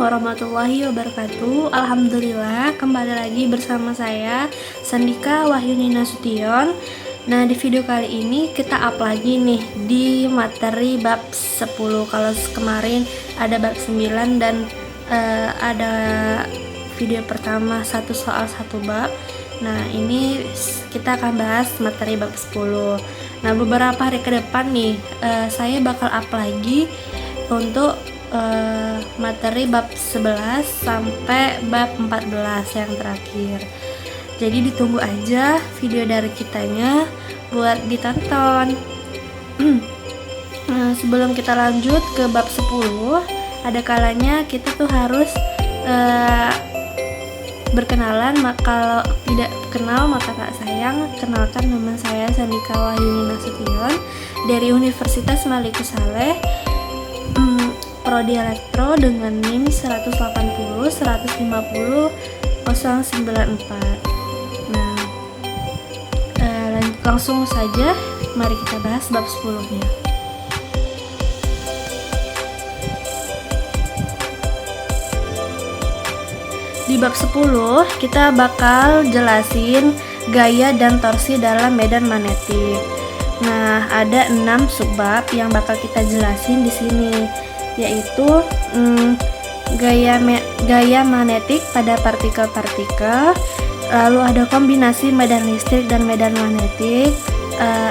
warahmatullahi wabarakatuh. Alhamdulillah, kembali lagi bersama saya Sandika Wahyuni Nasution. Nah, di video kali ini kita up lagi nih di materi bab 10. Kalau kemarin ada bab 9 dan ada video pertama satu soal satu bab. Nah, ini kita akan bahas materi bab 10. Nah, beberapa hari ke depan nih saya bakal up lagi untuk materi bab 11 sampai bab 14 yang terakhir. Jadi ditunggu aja video dari kitanya buat ditonton. Nah, sebelum kita lanjut ke bab 10, ada kalanya kita tuh harus berkenalan. Kalau tidak kenal maka tak sayang. Kenalkan, nama saya Sandika Wahyuni Nasution dari Universitas Malikus Saleh, Prodi Elektro dengan NIM 180 150 094. Nah, langsung saja mari kita bahas bab 10-nya. Di bab 10 kita bakal jelasin gaya dan torsi dalam medan magnetik. Nah, ada 6 subbab yang bakal kita jelasin di sini, yaitu gaya magnetik pada partikel-partikel, lalu ada kombinasi medan listrik dan medan magnetik,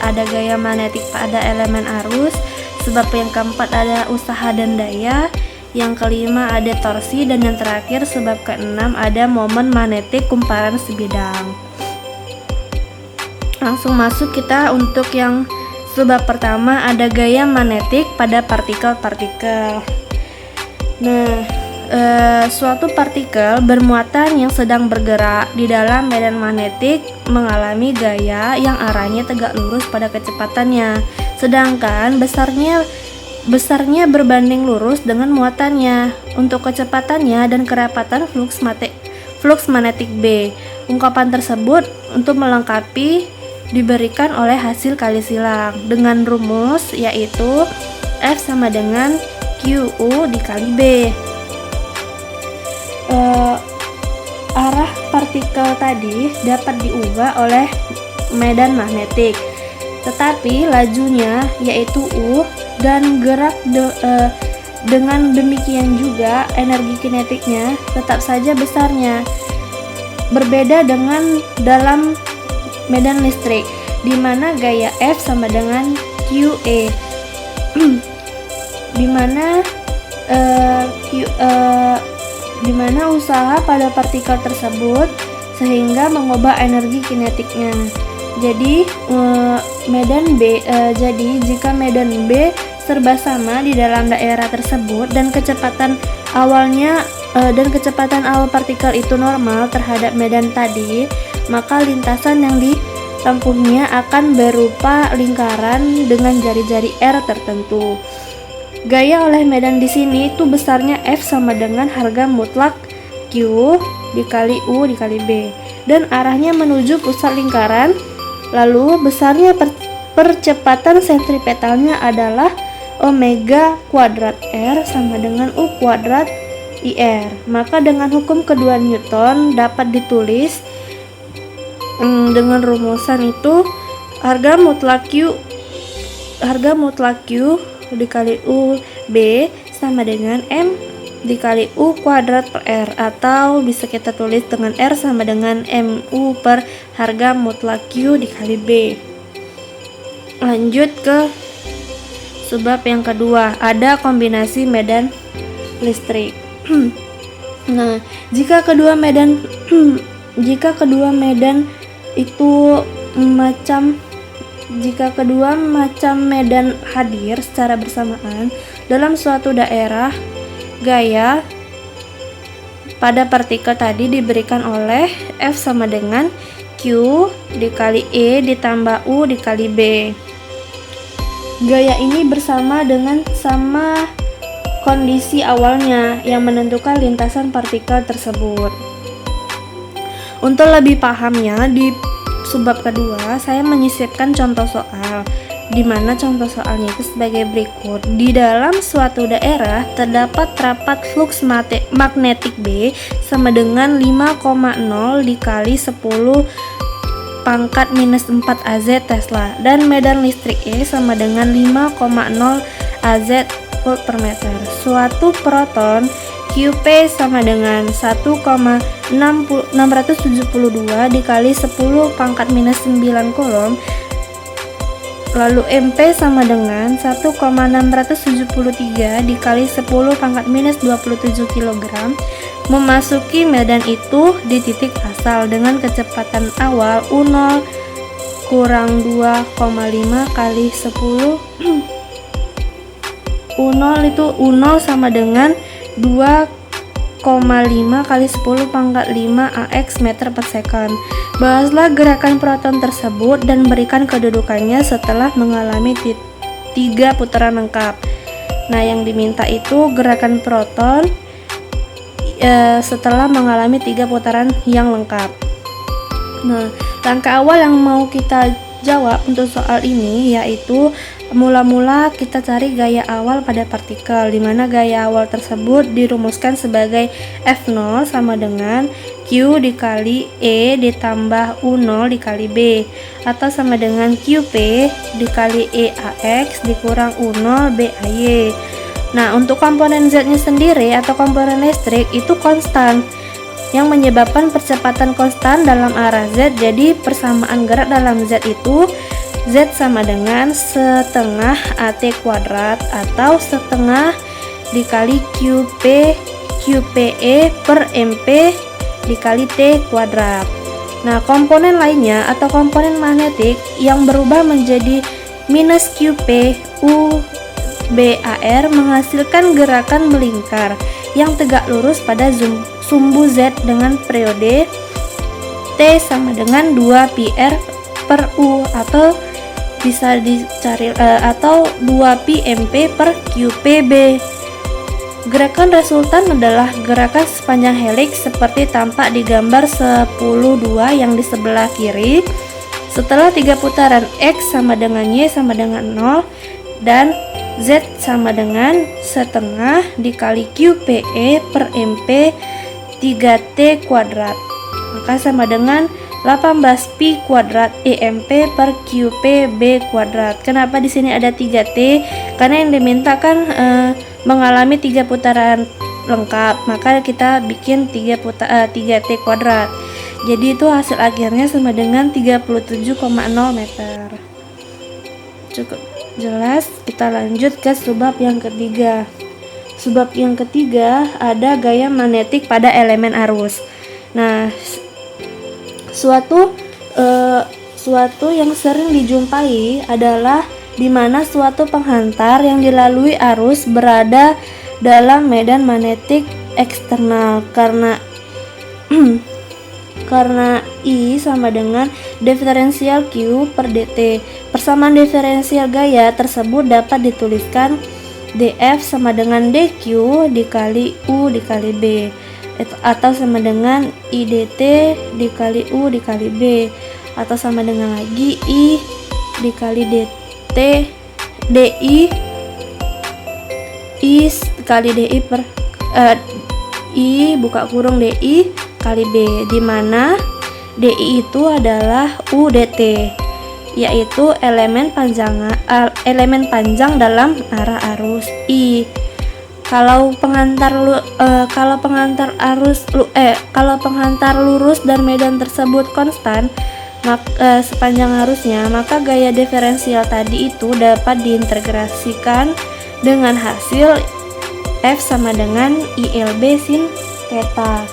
ada gaya magnetik pada elemen arus, sebab yang keempat ada usaha dan daya, yang kelima ada torsi, dan yang terakhir sebab keenam ada momen magnetik kumparan sebidang. Langsung masuk kita untuk yang sebab pertama, ada gaya magnetik pada partikel-partikel. Nah, suatu partikel bermuatan yang sedang bergerak di dalam medan magnetik mengalami gaya yang arahnya tegak lurus pada kecepatannya, sedangkan besarnya berbanding lurus dengan muatannya. Untuk kecepatannya dan kerapatan flux magnetik B. Ungkapan tersebut untuk melengkapi diberikan oleh hasil kali silang dengan rumus yaitu F sama dengan QU dikali B. Arah partikel tadi dapat diubah oleh medan magnetik, tetapi lajunya yaitu U, dan gerak dengan demikian juga energi kinetiknya tetap saja besarnya. Berbeda dengan dalam medan listrik, di mana gaya F sama dengan QE, di mana usaha pada partikel tersebut sehingga mengubah energi kinetiknya. Jadi jika medan B serba sama di dalam daerah tersebut dan kecepatan awal partikel itu normal terhadap medan tadi, maka lintasan yang ditempuhnya akan berupa lingkaran dengan jari-jari R tertentu. Gaya oleh medan di sini itu besarnya F sama dengan harga mutlak Q dikali U dikali B, dan arahnya menuju pusat lingkaran. Lalu besarnya percepatan sentripetalnya adalah omega kuadrat R sama dengan U kuadrat IR. Maka dengan hukum kedua Newton dapat ditulis dengan rumusan itu harga mutlak Q dikali U B sama dengan M dikali U kuadrat per R, atau bisa kita tulis dengan R sama dengan MU per harga mutlak Q dikali B. Lanjut ke subbab yang kedua, ada kombinasi medan listrik. Nah, jika kedua medan medan hadir secara bersamaan dalam suatu daerah, gaya pada partikel tadi diberikan oleh F sama dengan Q dikali E ditambah U dikali B. Gaya ini bersama kondisi awalnya yang menentukan lintasan partikel tersebut. Untuk lebih pahamnya, di subbab kedua saya menyisipkan contoh soal di mana contoh soalnya itu sebagai berikut. Di dalam suatu daerah terdapat rapat flux magnetik B sama dengan 5,0 dikali 10 pangkat minus 4 AZ Tesla, dan medan listrik E sama dengan 5,0 AZ volt per meter. Suatu proton QP sama dengan 1,672 dikali 10 pangkat minus 9 Coulomb. Lalu MP sama dengan 1,673 dikali 10 pangkat minus 27 kg memasuki medan itu di titik asal dengan kecepatan awal U0 kurang 2,5 kali 10 U0 itu U0 sama dengan 2,5 kali 10 pangkat 5 AX meter per second. Bahaslah gerakan proton tersebut dan berikan kedudukannya setelah mengalami 3 putaran lengkap. Nah, yang diminta itu gerakan proton setelah mengalami 3 putaran yang lengkap. Nah, langkah awal yang mau kita jawab untuk soal ini yaitu mula-mula kita cari gaya awal pada partikel, di mana gaya awal tersebut dirumuskan sebagai F0 sama dengan Q dikali E ditambah U0 dikali B, atau sama dengan QP dikali EAX dikurang U0 BAY. Nah, untuk komponen Z-nya sendiri atau komponen listrik itu konstan, yang menyebabkan percepatan konstan dalam arah Z. Jadi persamaan gerak dalam Z itu Z sama dengan setengah AT kuadrat atau setengah dikali QPE per MP dikali T kuadrat. Nah, komponen lainnya atau komponen magnetik yang berubah menjadi minus QP U BAR menghasilkan gerakan melingkar yang tegak lurus pada sumbu Z dengan periode T sama dengan 2πr per U, atau bisa dicari atau 2πmp per QPB. Gerakan resultan adalah gerakan sepanjang heliks seperti tampak di gambar 10.2 yang di sebelah kiri. Setelah 3 putaran X sama dengan Y sama dengan 0 dan Z sama dengan setengah dikali QPE per MP 3T kuadrat, maka sama dengan 18pi kuadrat EMP per QPB kuadrat. Kenapa di sini ada 3T? Karena yang diminta kan mengalami 3 putaran lengkap, maka kita bikin 3T kuadrat. Jadi itu hasil akhirnya sama dengan 37,0 meter. Cukup jelas, kita lanjut ke subbab yang ketiga. Subbab yang ketiga ada gaya magnetik pada elemen arus. Nah, suatu yang sering dijumpai adalah di mana suatu penghantar yang dilalui arus berada dalam medan magnetik eksternal karena I sama dengan diferensial Q per dt. Persamaan diferensial gaya tersebut dapat dituliskan dF sama dengan dQ dikali U dikali B, atau sama dengan IDT dikali U dikali B, atau sama dengan lagi I dikali DT DI I kali DI per I buka kurung DI kali B, di mana DI itu adalah UDT, yaitu elemen panjang dalam arah arus I. Kalau penghantar lurus dan medan tersebut konstan sepanjang arusnya, maka gaya diferensial tadi itu dapat diintegrasikan dengan hasil F sama dengan ILB sin theta.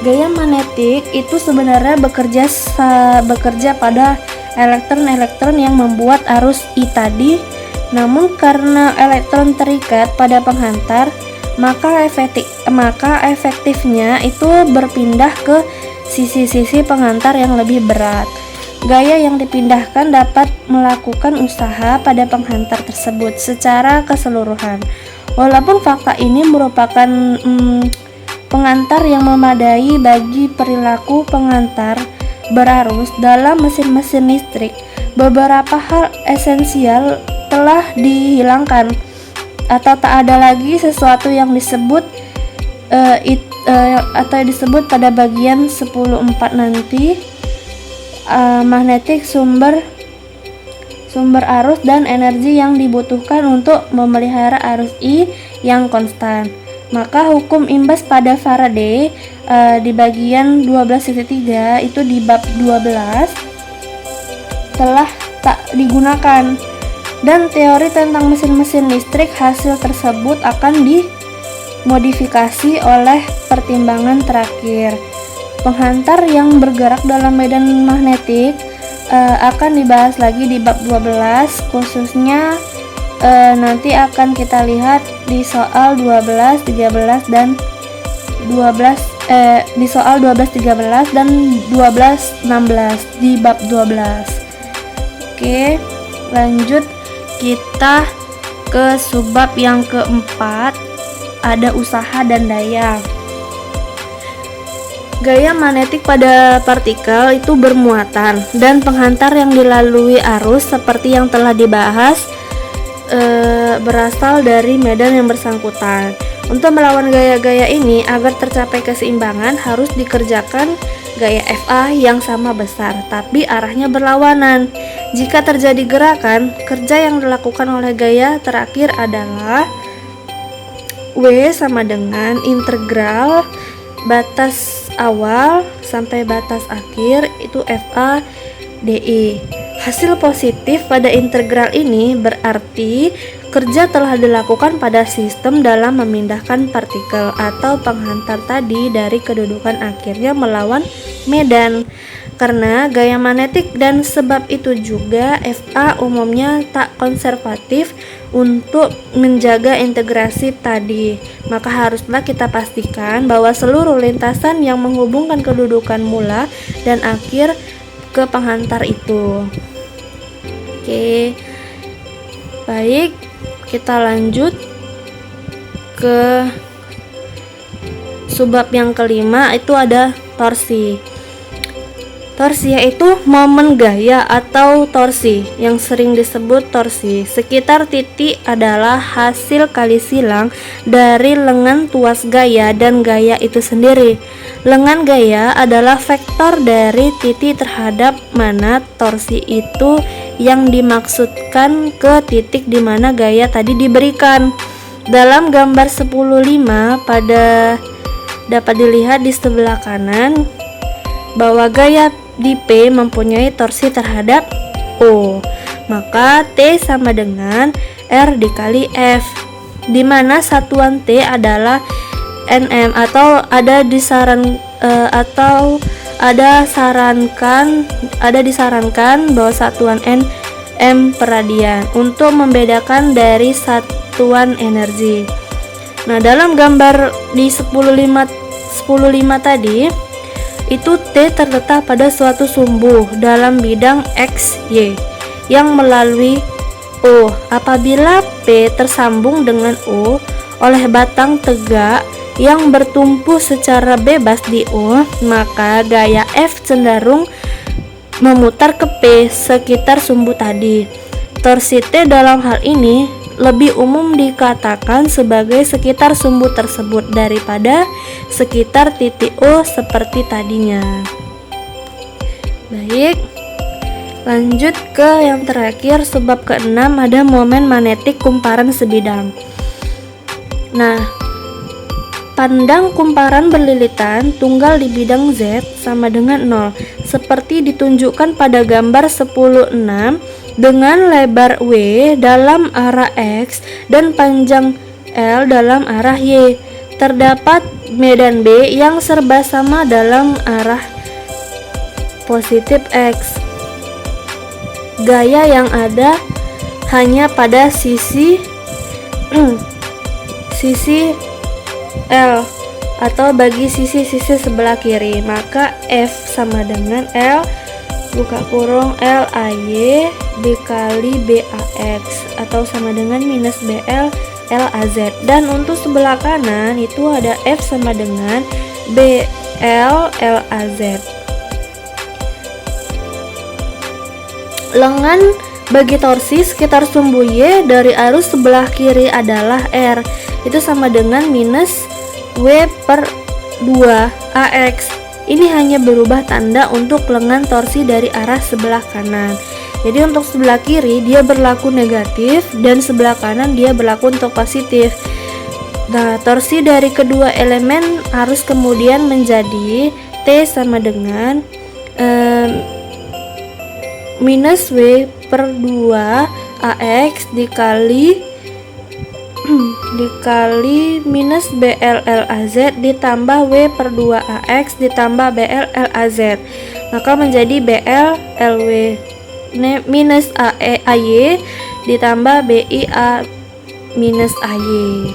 Gaya magnetik itu sebenarnya bekerja pada elektron-elektron yang membuat arus I tadi, namun karena elektron terikat pada penghantar, maka efektifnya itu berpindah ke sisi-sisi penghantar yang lebih berat. Gaya yang dipindahkan dapat melakukan usaha pada penghantar tersebut secara keseluruhan. Walaupun fakta ini merupakan pengantar yang memadai bagi perilaku penghantar berarus dalam mesin-mesin listrik, beberapa hal esensial telah dihilangkan atau tak ada lagi sesuatu yang disebut atau disebut pada bagian 10.4 nanti, magnetik sumber arus dan energi yang dibutuhkan untuk memelihara arus I yang konstan. Maka hukum imbas pada Faraday di bagian 12.3 itu di bab 12 telah tak digunakan, dan teori tentang mesin-mesin listrik hasil tersebut akan dimodifikasi oleh pertimbangan terakhir. Penghantar yang bergerak dalam medan magnetik akan dibahas lagi di bab 12, khususnya nanti akan kita lihat di soal 12, 13 dan 12 di soal 12, 13 dan 12, 16 di bab 12. Oke, lanjut kita ke subbab yang keempat, ada usaha dan daya. Gaya magnetik pada partikel itu bermuatan dan penghantar yang dilalui arus seperti yang telah dibahas berasal dari medan yang bersangkutan. Untuk melawan gaya-gaya ini agar tercapai keseimbangan harus dikerjakan gaya FA yang sama besar tapi arahnya berlawanan. Jika terjadi gerakan, kerja yang dilakukan oleh gaya terakhir adalah W sama dengan integral batas awal sampai batas akhir itu FA DI. Hasil positif pada integral ini berarti kerja telah dilakukan pada sistem dalam memindahkan partikel atau penghantar tadi dari kedudukan akhirnya melawan medan. Karena gaya magnetik dan sebab itu juga FA umumnya tak konservatif untuk menjaga integrasi tadi, maka haruslah kita pastikan bahwa seluruh lintasan yang menghubungkan kedudukan mula dan akhir ke penghantar itu. Oke, baik, kita lanjut ke subbab yang kelima, itu ada torsi. Torsi yaitu momen gaya atau torsi yang sering disebut torsi. Sekitar titik adalah hasil kali silang dari lengan tuas gaya dan gaya itu sendiri. Lengan gaya adalah vektor dari titik terhadap mana torsi itu yang dimaksudkan ke titik di mana gaya tadi diberikan. Dalam gambar 10.5 pada dapat dilihat di sebelah kanan bahwa gaya di P mempunyai torsi terhadap O, maka T sama dengan R dikali F, di mana satuan T adalah Nm atau ada disarankan bahwa satuan Nm per radian untuk membedakan dari satuan energi. Nah, dalam gambar di 10.5 tadi itu T terletak pada suatu sumbu dalam bidang X, Y yang melalui O. Apabila P tersambung dengan O oleh batang tegak yang bertumpu secara bebas di O, maka gaya F cenderung memutar ke P sekitar sumbu tadi. Torsi T dalam hal ini lebih umum dikatakan sebagai sekitar sumbu tersebut daripada sekitar titik O seperti tadinya. Baik, lanjut ke yang terakhir, subbab ke-6 ada momen magnetik kumparan sebidang. Nah, pandang kumparan berlilitan tunggal di bidang Z sama dengan 0 seperti ditunjukkan pada gambar 10.6 dengan lebar W dalam arah X dan panjang L dalam arah Y. Terdapat medan B yang serba sama dalam arah positif X. Gaya yang ada hanya pada sisi L atau bagi sisi-sisi sebelah kiri, maka F sama dengan L buka kurung LAY dikali BAX atau sama dengan minus BL LAZ. Dan untuk sebelah kanan itu ada F sama dengan BL LAZ. Lengan bagi torsi sekitar sumbu Y dari arus sebelah kiri adalah R. Itu sama dengan minus W per 2 AX. Ini hanya berubah tanda untuk lengan torsi dari arah sebelah kanan. Jadi untuk sebelah kiri dia berlaku negatif dan sebelah kanan dia berlaku untuk positif. Nah, torsi dari kedua elemen harus kemudian menjadi T sama dengan minus W per 2 AX dikali minus BLLAZ ditambah W per 2 AX ditambah BLLAZ, maka menjadi BLLW minus AY ditambah BIA minus AY.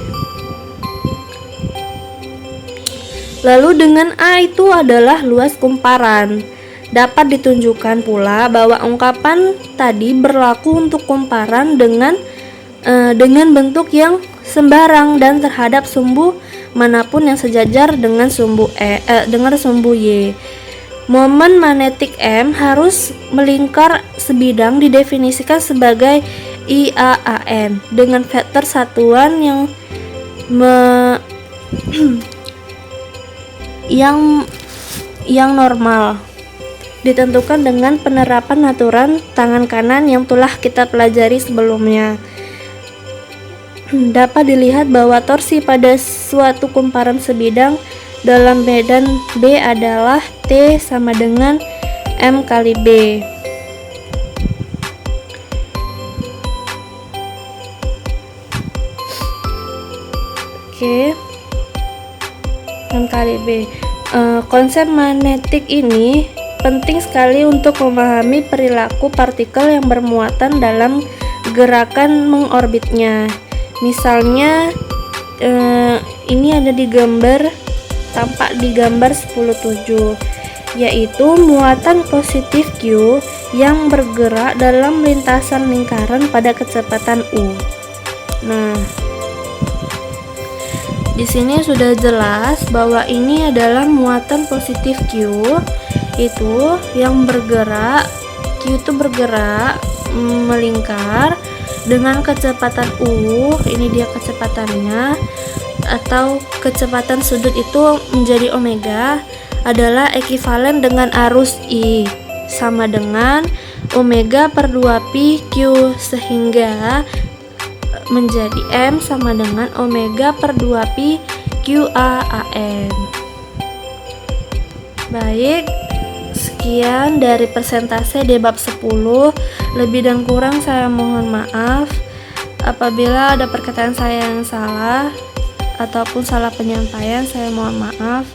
Lalu dengan A itu adalah luas kumparan. Dapat ditunjukkan pula bahwa ungkapan tadi berlaku untuk kumparan dengan bentuk yang sembarang dan terhadap sumbu manapun yang sejajar dengan sumbu sumbu Y. Momen magnetik M harus melingkar sebidang didefinisikan sebagai IAAN dengan vektor satuan yang normal, ditentukan dengan penerapan aturan tangan kanan yang telah kita pelajari sebelumnya. Dapat dilihat bahwa torsi pada suatu kumparan sebidang dalam medan B adalah T sama dengan M kali B. Oke, M kali B. Konsep magnetik ini penting sekali untuk memahami perilaku partikel yang bermuatan dalam gerakan mengorbitnya. Misalnya ini ada di gambar, tampak di gambar 10.7, yaitu muatan positif Q yang bergerak dalam lintasan lingkaran pada kecepatan U. Nah, di sini sudah jelas bahwa ini adalah muatan positif Q itu yang bergerak, Q itu bergerak melingkar dengan kecepatan U. Ini dia kecepatannya, atau kecepatan sudut itu menjadi omega, adalah ekivalen dengan arus I sama dengan omega per 2pi Q, sehingga menjadi M sama dengan omega per 2pi QAAN. Baik, sekian dari persentase di bab 10. Lebih dan kurang saya mohon maaf apabila ada perkataan saya yang salah ataupun salah penyampaian, saya mohon maaf.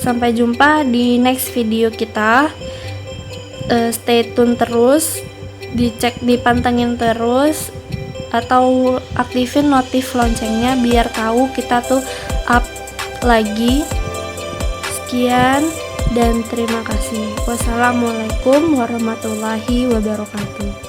Sampai jumpa di next video kita. Stay tune terus, dicek, dipantengin terus, atau aktifin notif loncengnya biar tahu kita tuh up lagi. Sekian dan terima kasih. Wassalamualaikum warahmatullahi wabarakatuh.